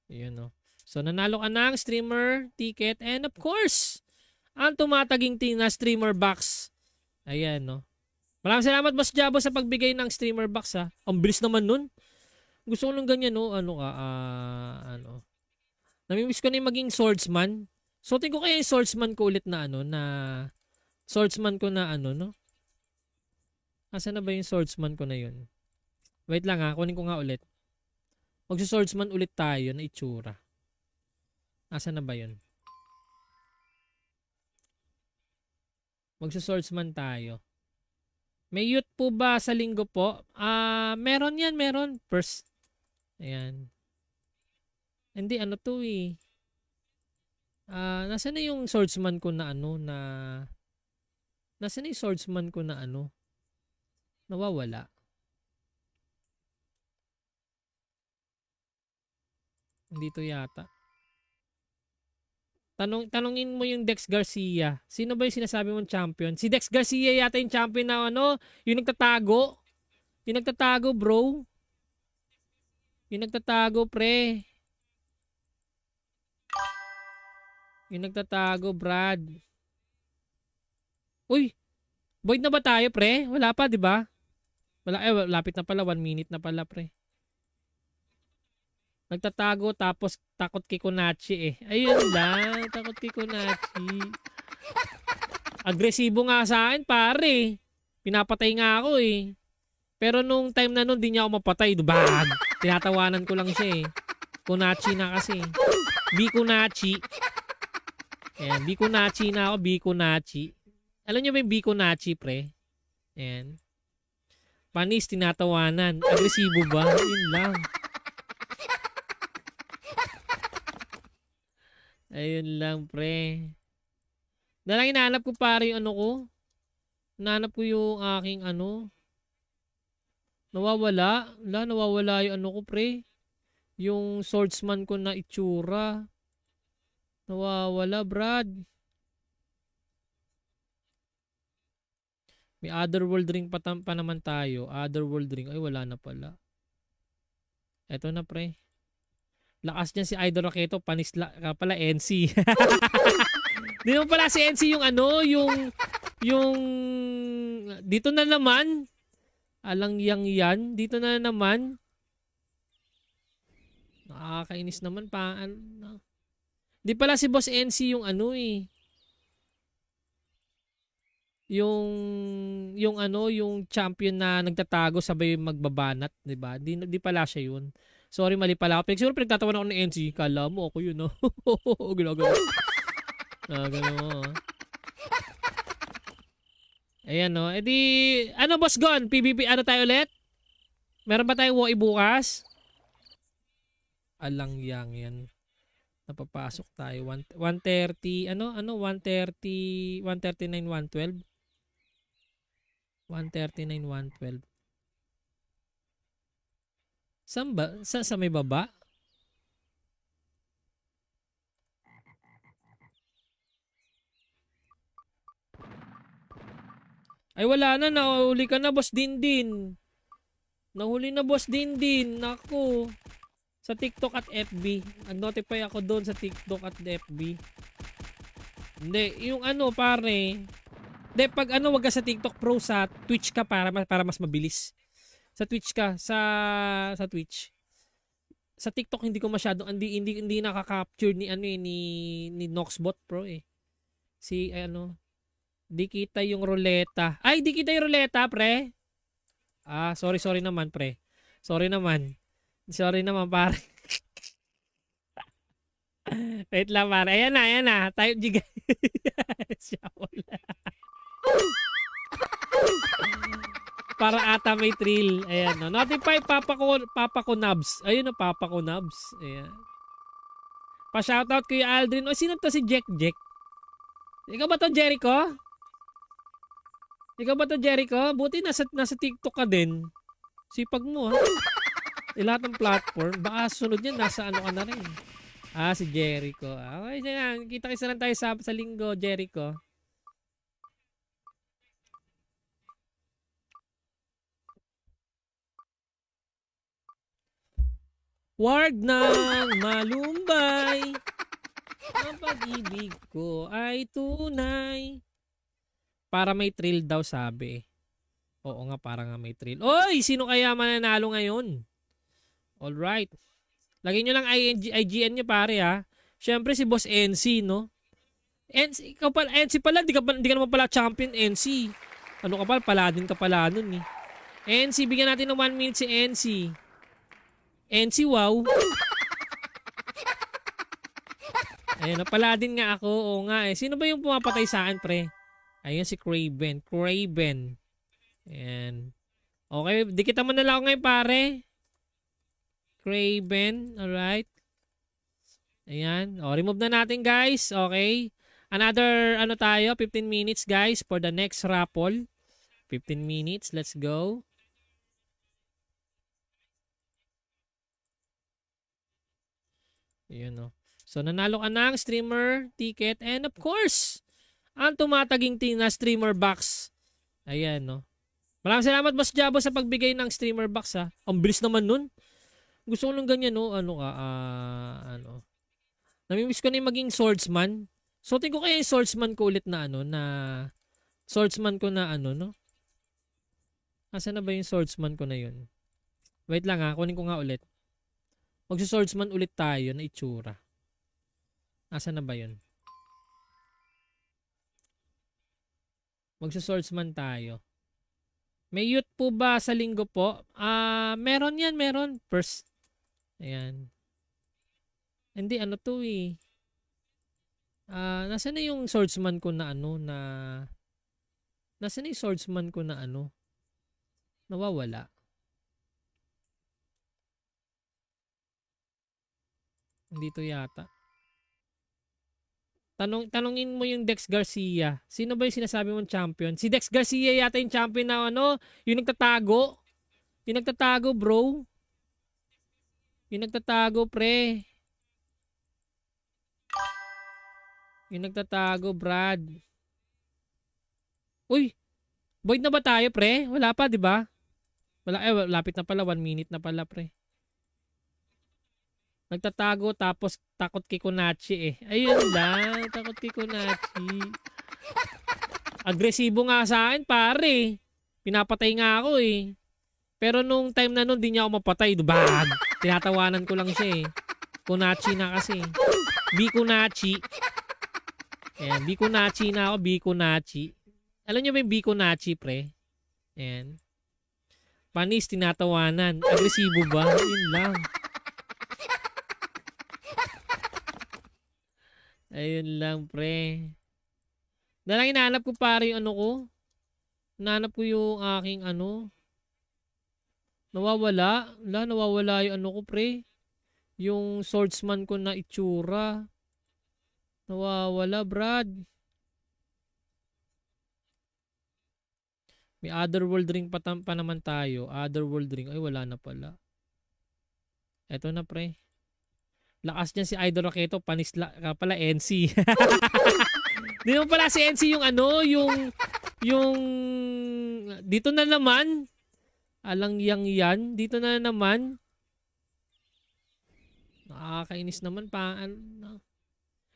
Ayan, no. So, nanalo ka ng streamer ticket and of course, ang tumataging na streamer box. Ayan, no. Maraming salamat, Boss Jabo, sa pagbigay ng streamer box, ha. Ang bilis naman nun. Gusto ko nung ganyan, no. Namimiss ko na yung maging swordsman. So, tingin ko kaya yung swordsman ko ulit na swordsman ko na no. Asa na ba yung swordsman ko na yun? Wait lang, ha. Kunin ko nga ulit. Magsa-swordsman ulit tayo na itsura. Asa na ba yun? Magsa-swordsman tayo. May youth po ba sa linggo po? Meron yan, meron. First. Ayan. Hindi, ano to eh. Nasa na yung swordsman ko na nasa na yung swordsman ko na nawawala. Dito yata. Tanungin mo yung Dex Garcia. Sino ba yung sinasabi mong champion? Si Dex Garcia yata yung champion na yung nagtatago. Yung nagtatago, bro. Yung nagtatago, pre. Yung nagtatago, Brad. Uy! Void na ba tayo, pre? Wala pa, di ba? Lapit na pala. 1 minute na pala, pre. Nagtatago tapos takot kay Kunachi eh. Ayun lang. Takot kay Kunachi. Agresibo nga sa akin, pare. Pinapatay nga ako eh. Pero nung time na nun, di niya ako mapatay. Bag! Tinatawanan ko lang siya eh. Kunachi na kasi. Bikunachi. Ayan, Bikunachi na ako, Bikunachi. Alam niyo ba yung Bikunachi, pre? Ayan. Panis, tinatawanan. Agresibo ba? Yun lang. Ayun lang, pre. Dalang hinahanap ko pare yung ano ko. Hinahanap ko yung aking ano. Nawawala. Nawawala yung ano ko, pre. Yung swordsman ko na itsura. Nawawala, Brad. May otherworld ring pa naman tayo. Otherworld ring. Ay, wala na pala. Eto na, pre. Lakas niya si Idol Raketo. Panis pala, NC. Di naman pala si NC yung ano, yung dito na naman. Alang yan. Dito na naman. Nakakainis naman pa. Ano. Di pala si Boss NC yung ano eh. Yung ano, yung champion na nagtatago sabay magbabanat, 'di ba? Di pala siya yun. Sorry, mali pala ako. Siguro pinagtatawanan ako ng NC. Kala mo ako yun, no? Ginagawa. Ganun mo. Ayan, no? E di, ano, Boss Gon? PvP, ano tayo ulit? Meron ba tayong WoE bukas? Alang yan. Napapasok tayo. 130, ano? 130, 139, 112? 139, 112. Saan ba? Sa may baba? Ay wala na, nahuli ka na, Boss Dindin. Nahuli na, Boss Dindin. Naku. Sa TikTok at FB. Nag-notify ako doon sa TikTok at FB. Hindi, yung ano pare. Hindi, pag ano, wag ka sa TikTok Pro, sa Twitch ka para mas mabilis. Sa Twitch ka, sa Twitch. Sa TikTok hindi ko masyado hindi nakaka-capture ni ano eh, ni Noxbot Pro eh. Si ano, di kita yung ruleta. Ay, di kita yung ruleta, pre. Sorry naman, pre. Sorry naman, pare. Wait lang, pare. Ayan na. Type G guys. Para ata may thrill. Ayan, no. Notify Papa ko Nubs. Ayun na, Papa ko Nubs. Ayan. Pa-shoutout kay Aldrin. O, sino to si Jack? Ikaw ba to, Jericho? Buti nasa TikTok ka din. Sipag mo, ha? Lahat ng platform. Baka sunod yan, nasa ano ka na rin. Si Jericho. Okay, yan. Kita-kisa lang tayo sa linggo, Jericho. Wag nang malumbay. Ang pag-ibig ko ay tunay. Para may thrill daw, sabi. Oo nga, para nga may thrill. Oy! Sino kaya mananalo ngayon? Alright. Lagyan nyo lang IGN nyo, pare, ha. Siyempre si Boss NC, no? NC pala, di ka naman pala champion, NC. Ano ka pala? Paladin ka pala nun, eh. NC, bigyan natin ng 1 minute si NC. NC, wow. Ayun, paladin nga ako. Oo nga eh. Sino ba yung pumapatay sa akin, pre? Ayun, si Craven. Ayan. Okay, dikita mo na lang ngayon, pare. Craven, alright. Ayan. Remove na natin, guys. Okay. Another, 15 minutes, guys, for the next raffle. 15 minutes. Let's go. Ayan, no. So, nanalo ka ng streamer ticket. And of course, ang tumataging na streamer box. Ayan, no. Maraming salamat, Boss Jabo, sa pagbigay ng streamer box, ha. Ang bilis naman nun. Gusto ko nung ganyan, no. Namimiss ko na yung maging swordsman. So, tingin ko kaya yung swordsman ko ulit na swordsman ko na no. Asa na ba yung swordsman ko na yun? Wait lang, ha. Kunin ko nga ulit. Magsa-swordsman ulit tayo na itsura. Asa na ba yun? Magsa-swordsman tayo. May youth po ba sa linggo po? Meron yan, meron. First. Ayan. Hindi, ano to eh. Nasaan na yung swordsman ko na ano na... Nasaan na yung swordsman ko na ano? Nawawala. Hindi to yata. Tanungin mo yung Dex Garcia. Sino ba yung sinasabi mong champion? Si Dex Garcia yata yung champion na ano, yung nagtatago. Yung nagtatago, bro. Yung nagtatago, pre. Yung nagtatago, Brad. Uy, void na ba tayo, pre? Wala pa, di ba? Wala, lapit na pala. 1 minute na pala, pre. Nagtatago tapos takot kay Kunachi eh. Ayun lang, takot kay Kunachi. Agresibo nga sa akin, pare. Pinapatay nga ako eh. Pero nung time na nun, di niya ako mapatay. Bag! Tinatawanan ko lang siya eh. Kunachi na kasi. Bikunachi. Ayan, Bikunachi na ako, Bikunachi. Alam niyo ba yung Bikunachi, pre? Ayan. Panis, tinatawanan. Agresibo ba? Yun lang. Ayun lang, pre. Dalang hinahanap ko pare yung ano ko. Hinahanap ko yung aking ano. Nawawala. Nawawala yung ano ko, pre. Yung swordsman ko na itsura. Nawawala, Brad. May otherworld ring pa naman tayo. Otherworld ring. Ay, wala na pala. Eto na, pre. Lakas niyan si Idol Raketo, panis pala NC. Di naman pala si NC yung ano, yung dito na naman. Alang yan, dito na naman. Nakakainis naman pa. Ano.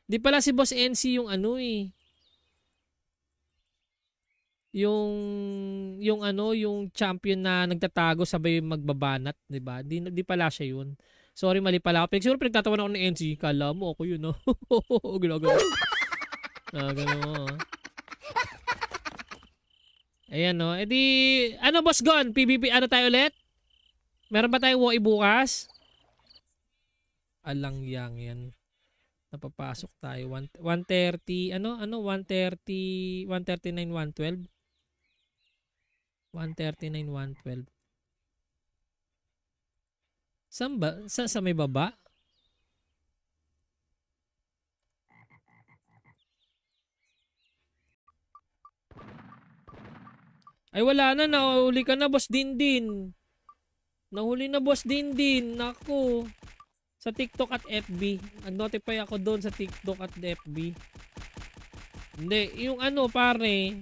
Di pala si Boss NC yung ano eh. Yung ano, yung champion na nagtatago sabay magbabanat, 'di ba? Di pala siya yun. Sorry, mali pala ako. Siguro pinagtatawanan ako ng NC. Kala mo ako yun, no? Ginagawa. Gano'n mo. Ayan, no? E di, ano, Boss Gon? PvP, ano tayo ulit? Meron ba tayong WoE bukas? Alang yan. Napapasok tayo. 130, ano? 130, 139, 112? 139, 112. Saan ba? Sa may baba? Ay wala na, nahuli ka na, Boss Dindin. Nahuli na, Boss Dindin. Naku. Sa TikTok at FB. Nag-notify ako doon sa TikTok at FB. Hindi, yung ano pare.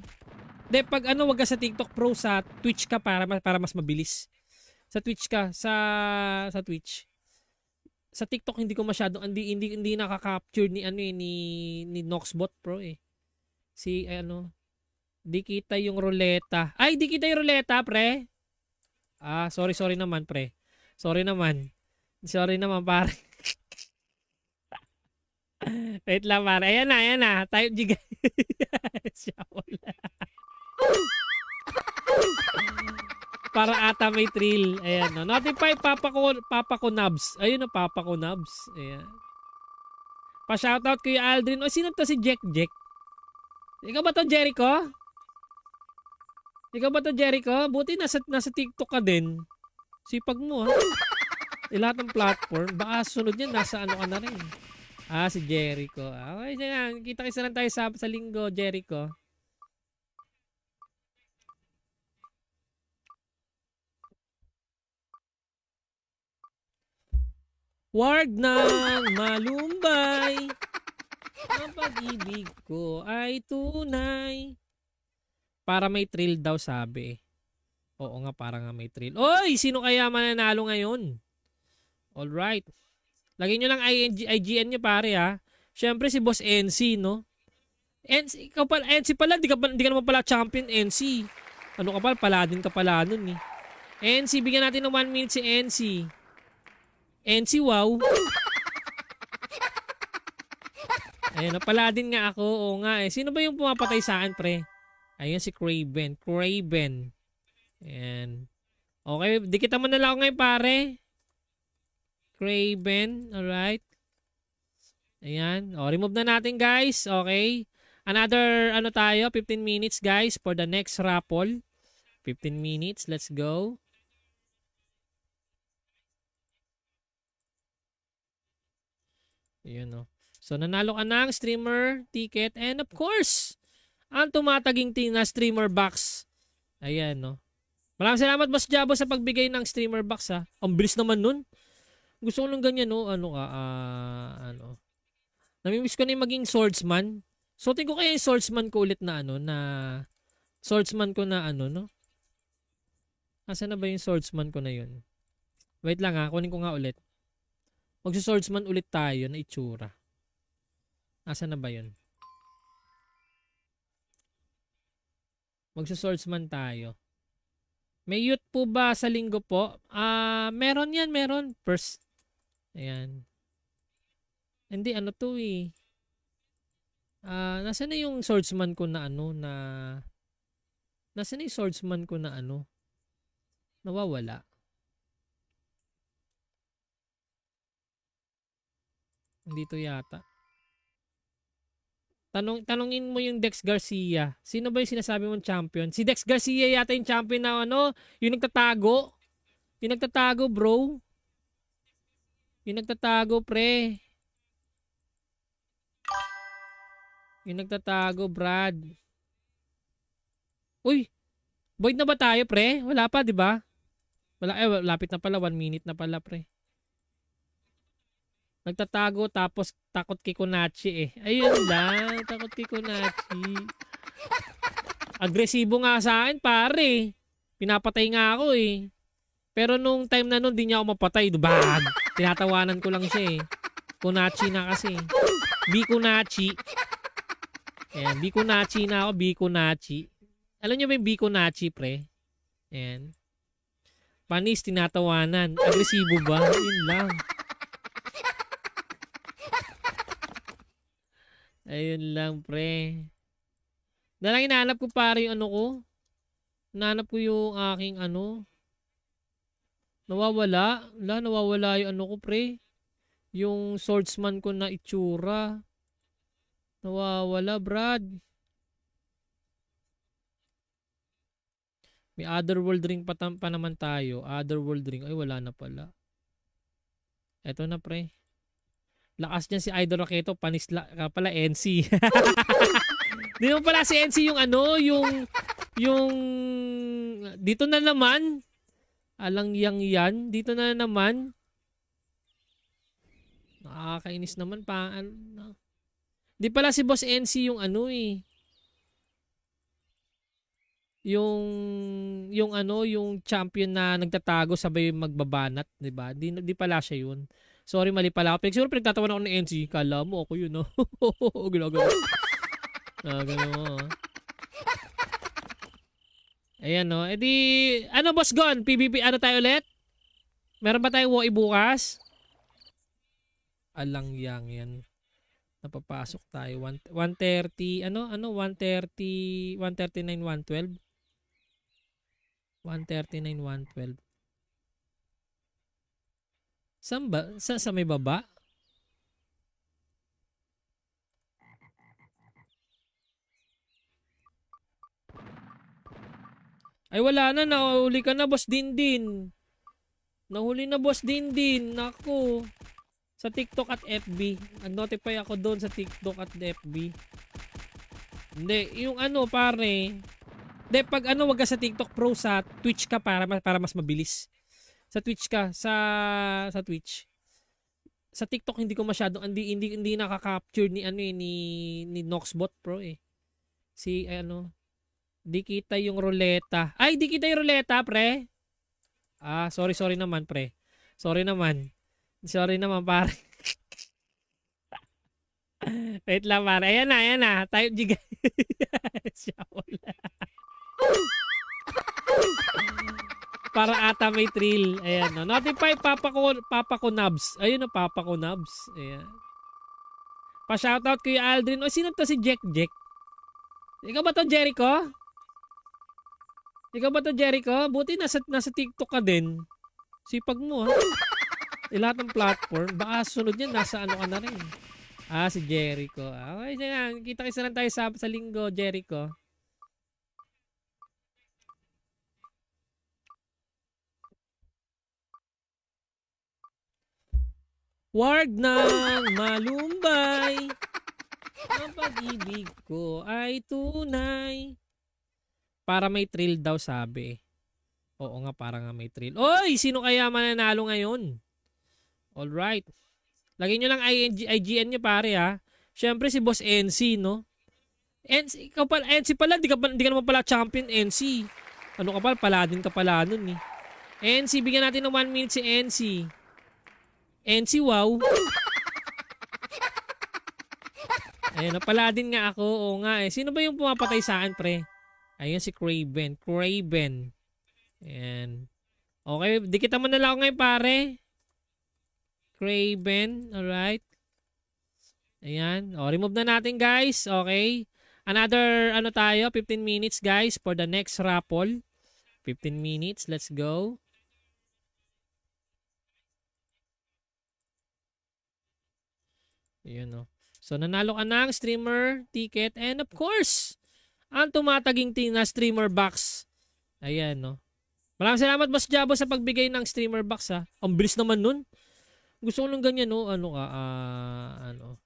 Hindi, pag ano, wag ka sa TikTok Pro, sa Twitch ka para mas mabilis. Sa Twitch ka, sa Twitch. Sa TikTok hindi ko masyado hindi nakaka-capture ni ano eh, ni Noxbot Pro eh. Si ano, di kita yung ruleta. Ay, di kita yung ruleta, pre. Sorry naman, pre. Sorry naman, pare. Wait lang, pare. Ayan na. Type G. Siya wala. Para ata may thrill. Ayan, no. Notify Papa ko Nabs. Ayun, no, Papa ko Nabs. Ayan. Pa-shoutout kay Aldrin. O, sino to si Jack? Ikaw ba to, Jericho? Buti nasa TikTok ka din. Sipag mo, ha? Lahat ng platform. Baka sunod yan, nasa ano ka na rin. Si Jericho. Okay, yan. Kita-kisa lang tayo sa linggo, Jericho. Wag nang malumbay. Ang pag-ibig ko ay tunay. Para may thrill daw, sabi. Oo nga, para nga may thrill. Oy, sino kaya mananalo ngayon? Alright. Lagyan nyo lang IGN nyo, pare, ha. Siyempre si Boss NC, no? NC, ikaw pala, NC pala, di ka naman pala champion NC. Ano ka pala, paladin ka pala nun, eh. NC, bigyan natin ng 1 minute si NC. NC, wow. Ayan, paladin nga ako. Oo nga eh. Sino ba yung pumapatay sa akin, pre? Ayun si Craven. Craven. Ayan. Okay, dikita mo na lang ako ngayon pare. Craven. Alright. Ayan. O, remove na natin guys. Okay. Another, ano tayo, 15 minutes guys for the next raffle. 15 minutes. Let's go. Ayan o. So, nanalo ka ng streamer ticket. And of course, ang tumataging na streamer box. Ayan no. Maraming salamat Boss Jabo sa pagbigay ng streamer box ha. Ang bilis naman nun. Gusto ko nung ganyan no. Ano ka, ano. Namimiss ko na yung maging swordsman. So, tingin ko kaya yung swordsman ko ulit na ano, na swordsman ko na ano, no? Asan na ba yung swordsman ko na yun? Wait lang ha, kunin ko nga ulit. Magsa-swordsman ulit tayo na itsura. Asan na ba yun? Magsa-swordsman tayo. May youth po ba sa linggo po? Meron yan, meron. First. Ayan. Hindi, ano to eh. Nasaan na yung swordsman ko na ano, na... Nasaan na yung swordsman ko na ano? Nawawala. Dito yata. Tanungin mo yung Dex Garcia. Sino ba yung sinasabi mong champion? Si Dex Garcia yata yung champion na ano, yung nagtatago. Yung nagtatago, bro. Yung nagtatago, pre. Yung nagtatago, Brad. Uy, void na ba tayo, pre? Wala pa, di ba? Wala, lapit na pala. 1 minute na pala, pre. Nagtatago tapos takot kay Kunachi eh. Ayun lang, takot kay Kunachi. Agresibo nga sa akin, pare. Pinapatay nga ako eh. Pero nung time na nun, di niya ako mapatay. Bag! Tinatawanan ko lang siya eh. Kunachi na kasi. Bikunachi. Ayan, Bikunachi na ako, Bikunachi. Alam niyo ba yung Bikunachi, pre? Ayan. Panis, tinatawanan. Agresibo ba? Yun lang. Ayun lang, pre. Nalang hinahanap ko pare yung ano ko. Hinahanap ko yung aking ano. Nawawala. Nawawala yung ano ko, pre. Yung swordsman ko na itsura. Nawawala, Brad. May otherworld ring pa naman tayo. Otherworld ring. Ay, wala na pala. Eto na, pre. Lakas niyan si Idol Raketo, panis pala NC. Di naman pala si NC yung ano, yung dito na naman. Alang yan, dito na naman. Nakakainis naman pa. Ano. Di pala si Boss NC yung ano eh. Yung ano, yung champion na nagtatago sabay magbabanat, di ba? Di pala siya yun. Sorry, mali pala ako. Siguro pinagtatawan ako ng NC. Kala mo ako yun, no? Ginagawa. Ganun mo. Ayan, no? E di, ano, Boss Gon? PvP, ano tayo ulit? Meron ba tayong WoE bukas? Alang yan. Napapasok tayo. 130, ano? 130, 139, 112? 139, 112. Saan ba? Sa may baba? Ay wala na, nahuli ka na Boss Dindin. Nahuli na Boss Dindin. Naku. Sa TikTok at FB. Nag-notify ako doon sa TikTok at FB. Hindi, yung ano pare. Hindi, pag ano wag ka sa TikTok Pro, sa Twitch ka para mas mabilis. Sa Twitch ka, sa Twitch. Sa TikTok hindi ko masyadong hindi nakaka-capture ni ano eh, ni Noxbot Pro eh. Si ano, di kita yung ruleta. Ay, di kita yung ruleta, pre. Sorry naman, pre. Sorry naman, pare. Wait lang, pare. Ayan na. Type G guys. Para ata may thrill. Ayan, no. Notify Papa ko Nabs. Ayun, no, Papa ko Nabs. Ayan. Pa-shoutout kay Aldrin. O, sino to si Jack? Ikaw ba to, Jericho? Ikaw ba to, Jericho? Buti nasa TikTok ka din. Sipag mo, ha? Lahat ng platform. Baka sunod yan, nasa ano ka na rin. Ah, si Jericho. Okay, sige na. Kita-kisa lang tayo sa linggo, Jericho. Wag nang malumbay. Ang pag-ibig ko ay tunay. Para may thrill daw, sabi. Oo nga, para nga may thrill. Oy! Sino kaya mananalo ngayon? Alright. Lagyan nyo lang IGN nyo, pare, ha? Siyempre, si Boss NC, no? NC, ikaw pala, NC pala, di ka naman pala champion, NC. Ano ka pala? Paladin ka pala nun, eh. NC, bigyan natin ng 1 minute si NC. NC, wow. Ayun, paladin nga ako. Oo nga, eh. Sino ba yung pumapatay sa akin, pre? Ayun, si Craven. Craven. Ayan. Okay, dikita mo na lang ako ngayon, pare. Craven, alright. Ayan. O, remove na natin, guys. Okay. Another, ano tayo, 15 minutes, guys, for the next raffle. 15 minutes. Let's go. Ayan, o. So, nanalo ka ng streamer ticket. And, of course, ang tumataging na streamer box. Ayan, no. Maraming salamat, Boss Jabo, sa pagbigay ng streamer box, ha. Ang bilis naman nun. Gusto ko nung ganyan, no. Ano ka, ano.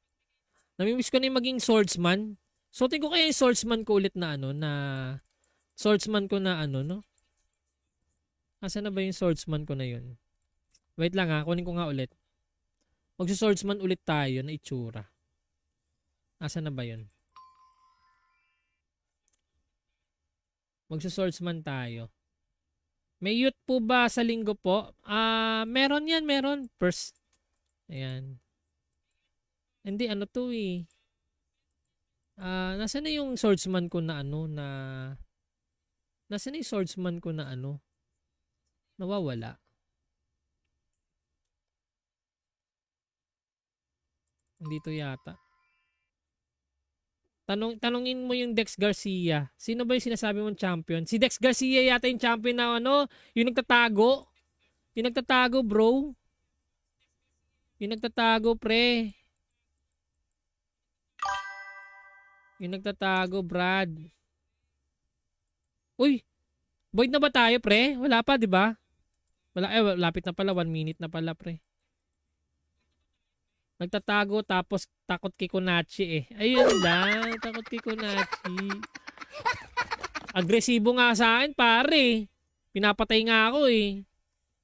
Namimiss ko na yung maging swordsman. So, tingin ko kaya yung swordsman ko ulit na, ano, na, swordsman ko na, ano, no. Asan na ba yung swordsman ko na yun? Wait lang, ha. Kunin ko nga ulit. Magsa-swordsman ulit tayo na itsura. Asan na ba yun? Magsa-swordsman tayo. May youth po ba sa linggo po? Meron yan, meron. First. Ayan. Hindi, ano to eh. Nasaan na yung swordsman ko na ano, na... Nasaan na yung swordsman ko na ano? Nawawala. Dito yata. Tanungin mo yung Dex Garcia. Sino ba yung sinasabi mong champion? Si Dex Garcia yata yung champion na ano, yung nagtatago. Yung nagtatago, bro. Yung nagtatago, pre. Yung nagtatago, Brad. Uy, void na ba tayo, pre? Wala pa, di ba? Wala, lapit na pala. 1 minute na pala, pre. Nagtatago tapos takot kay Kunachi eh. Ayun lang, takot kay Kunachi. Agresibo nga sa akin, pare. Pinapatay nga ako eh.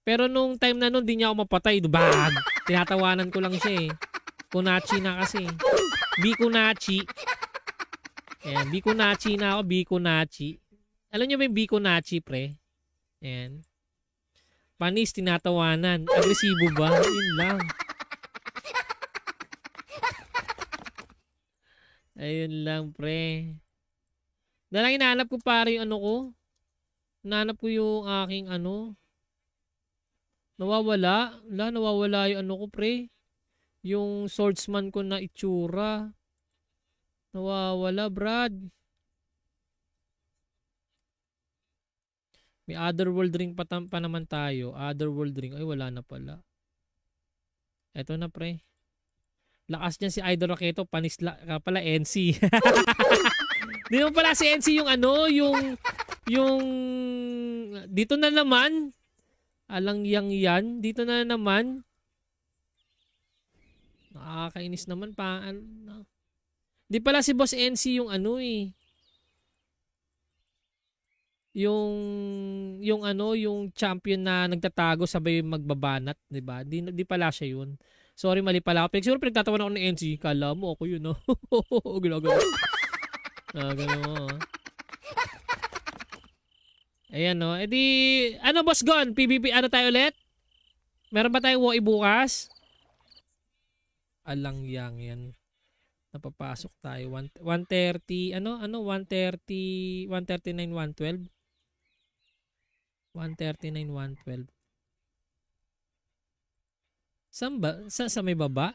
Pero nung time na nun, di niya ako mapatay. Bag! Tinatawanan ko lang siya eh. Kunachi na kasi. Bikunachi. Ayan, Bikunachi na ako, Bikunachi. Alam niyo ba yung Bikunachi, pre? Ayan. Panis, tinatawanan. Agresibo ba? Yun lang. Ayun lang, pre. Dalang hinahanap ko pare yung ano ko. Hinahanap ko yung aking ano. Nawawala. Nawawala yung ano ko, pre. Yung swordsman ko na itsura. Nawawala, Brad. May otherworld ring pa naman tayo. Otherworld ring. Ay, wala na pala. Eto na, pre. Lakas niyan si Idol Raketo, panis ka pala NC. Di mo pala si NC yung ano, yung dito na naman. Alang yan, dito na naman. Nakakainis naman pa. Ano. Di pala si Boss NC yung ano eh. Yung ano, yung champion na nagtatago sabay magbabanat, 'di ba? Di pala siya yun. Sorry, mali pala ako. Siguro pinagtatawa ako ng NC. Kala mo ako yun, no? Ginagawa. Gano'n mo, ayan, no? E di, ano, Boss Gon? PvP, ano tayo ulit? Meron ba tayong WoE bukas? Alang yan. Napapasok tayo. 130, ano? 130, 139, 112? 139, 112. Saan ba? Sa may baba?